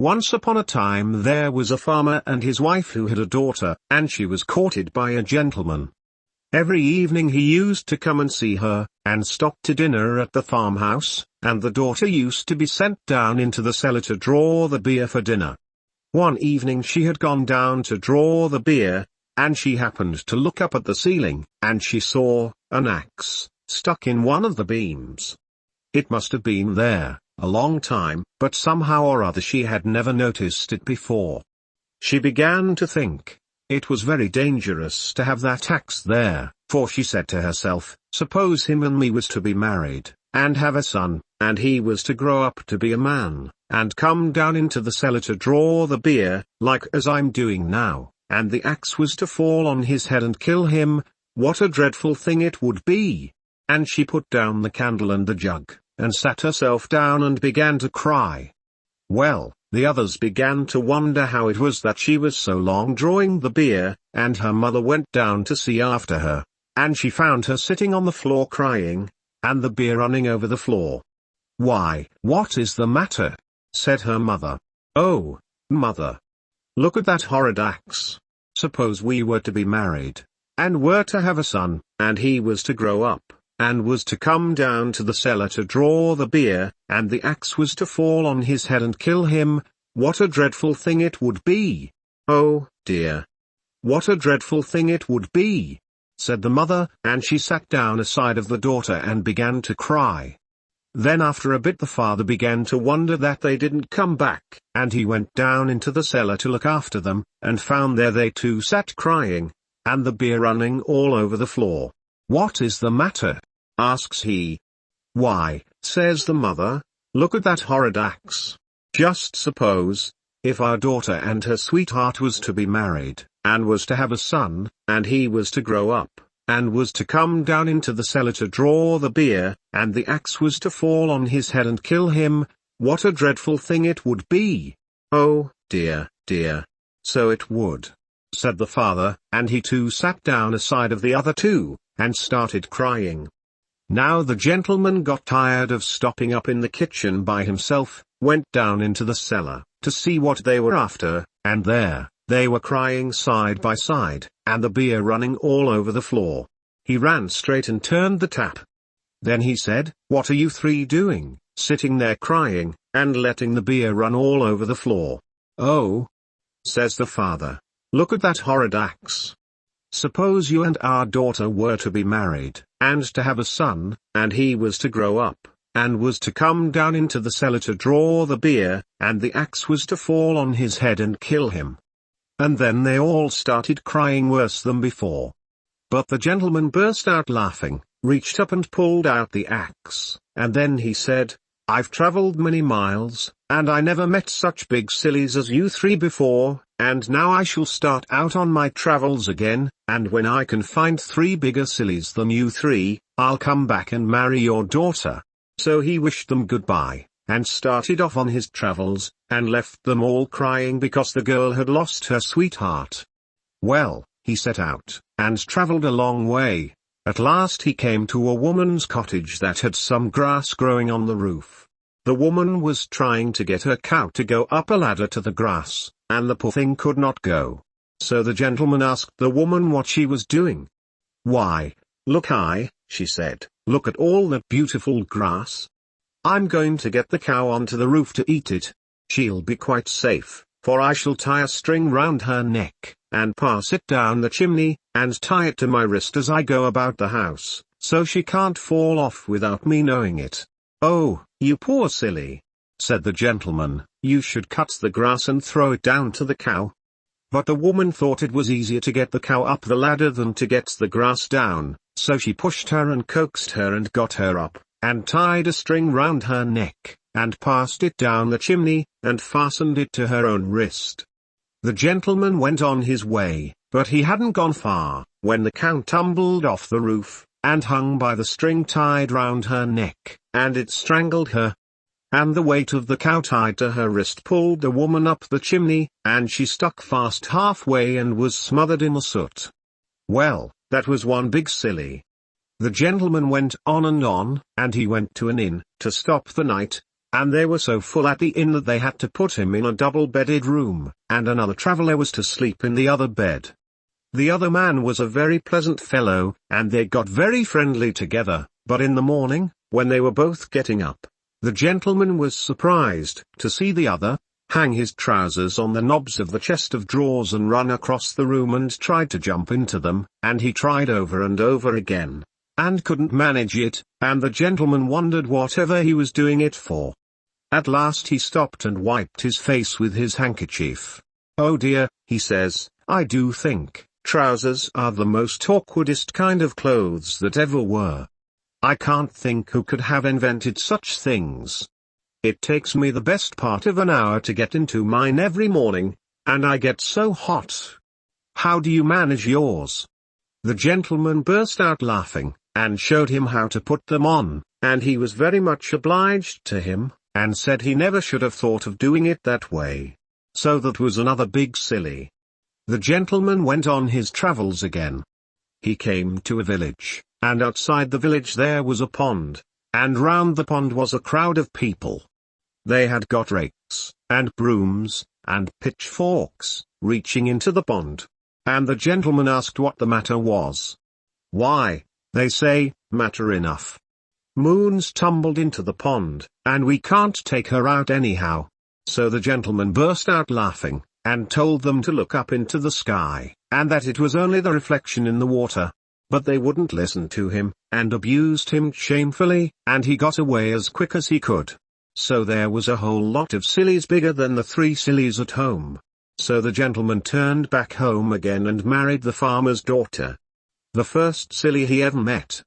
Once upon a time there was a farmer and his wife who had a daughter, and she was courted by a gentleman. Every evening he used to come and see her, and stop to dinner at the farmhouse, and the daughter used to be sent down into the cellar to draw the beer for dinner. One evening she had gone down to draw the beer, and she happened to look up at the ceiling, and she saw an axe stuck in one of the beams. It must have been there a long time, but somehow or other she had never noticed it before. She began to think it was very dangerous to have that axe there, for she said to herself, suppose him and me was to be married, and have a son, and he was to grow up to be a man, and come down into the cellar to draw the beer, like as I'm doing now, and the axe was to fall on his head and kill him, what a dreadful thing it would be. And she put down the candle and the jug, and sat herself down and began to cry. Well, the others began to wonder how it was that she was so long drawing the beer, and her mother went down to see after her, and she found her sitting on the floor crying, and the beer running over the floor. "Why, what is the matter?" said her mother. "Oh, mother, look at that horrid axe. Suppose we were to be married, and were to have a son, and he was to grow up, and was to come down to the cellar to draw the beer, and the axe was to fall on his head and kill him, what a dreadful thing it would be. Oh, dear. What a dreadful thing it would be," said the mother, and she sat down aside of the daughter and began to cry. Then after a bit the father began to wonder that they didn't come back, and he went down into the cellar to look after them, and found there they too sat crying, and the beer running all over the floor. "What is the matter?" asks he. "Why," says the mother, "look at that horrid axe. Just suppose, if our daughter and her sweetheart was to be married, and was to have a son, and he was to grow up, and was to come down into the cellar to draw the beer, and the axe was to fall on his head and kill him, what a dreadful thing it would be. Oh, dear, dear. So it would," said the father, and he too sat down aside of the other two, and started crying. Now the gentleman got tired of stopping up in the kitchen by himself, went down into the cellar, to see what they were after, and there, they were crying side by side, and the beer running all over the floor. He ran straight and turned the tap. Then he said, "What are you three doing, sitting there crying, and letting the beer run all over the floor?" "Oh," says the father, "look at that horrid axe. Suppose you and our daughter were to be married, and to have a son, and he was to grow up, and was to come down into the cellar to draw the beer, and the axe was to fall on his head and kill him." And then they all started crying worse than before. But the gentleman burst out laughing, reached up and pulled out the axe, and then he said, "I've traveled many miles, and I never met such big sillies as you three before, and now I shall start out on my travels again, and when I can find three bigger sillies than you three, I'll come back and marry your daughter." So he wished them goodbye, and started off on his travels, and left them all crying because the girl had lost her sweetheart. Well, he set out, and traveled a long way. At last he came to a woman's cottage that had some grass growing on the roof. The woman was trying to get her cow to go up a ladder to the grass, and the poor thing could not go. So the gentleman asked the woman what she was doing. "Why, look, she said, "look at all that beautiful grass. I'm going to get the cow onto the roof to eat it. She'll be quite safe, for I shall tie a string round her neck, and pass it down the chimney, and tie it to my wrist as I go about the house, so she can't fall off without me knowing it." "Oh, you poor silly," said the gentleman, "you should cut the grass and throw it down to the cow." But the woman thought it was easier to get the cow up the ladder than to get the grass down, so she pushed her and coaxed her and got her up, and tied a string round her neck, and passed it down the chimney, and fastened it to her own wrist. The gentleman went on his way, but he hadn't gone far, when the cow tumbled off the roof, and hung by the string tied round her neck, and it strangled her. And the weight of the cow tied to her wrist pulled the woman up the chimney, and she stuck fast halfway and was smothered in the soot. Well, that was one big silly. The gentleman went on, and he went to an inn, to stop the night. and they were so full at the inn that they had to put him in a double-bedded room, and another traveler was to sleep in the other bed. The other man was a very pleasant fellow, and they got very friendly together, but in the morning, when they were both getting up, the gentleman was surprised to see the other hang his trousers on the knobs of the chest of drawers and run across the room and tried to jump into them, and he tried over and over again, and couldn't manage it, and the gentleman wondered whatever he was doing it for. At last he stopped and wiped his face with his handkerchief. "Oh dear," he says, "I do think trousers are the most awkwardest kind of clothes that ever were. I can't think who could have invented such things. It takes me the best part of an hour to get into mine every morning, and I get so hot. How do you manage yours?" The gentleman burst out laughing, and showed him how to put them on, and he was very much obliged to him, and said he never should have thought of doing it that way. So that was another big silly. The gentleman went on his travels again. He came to a village, and outside the village there was a pond, and round the pond was a crowd of people. They had got rakes, and brooms, and pitchforks, reaching into the pond. And the gentleman asked what the matter was. "Why," they say, "matter enough. Moon's tumbled into the pond, and we can't take her out anyhow." So the gentleman burst out laughing, and told them to look up into the sky, and that it was only the reflection in the water. But they wouldn't listen to him, and abused him shamefully, and he got away as quick as he could. So there was a whole lot of sillies bigger than the 3 sillies at home. So the gentleman turned back home again and married the farmer's daughter. The first silly he ever met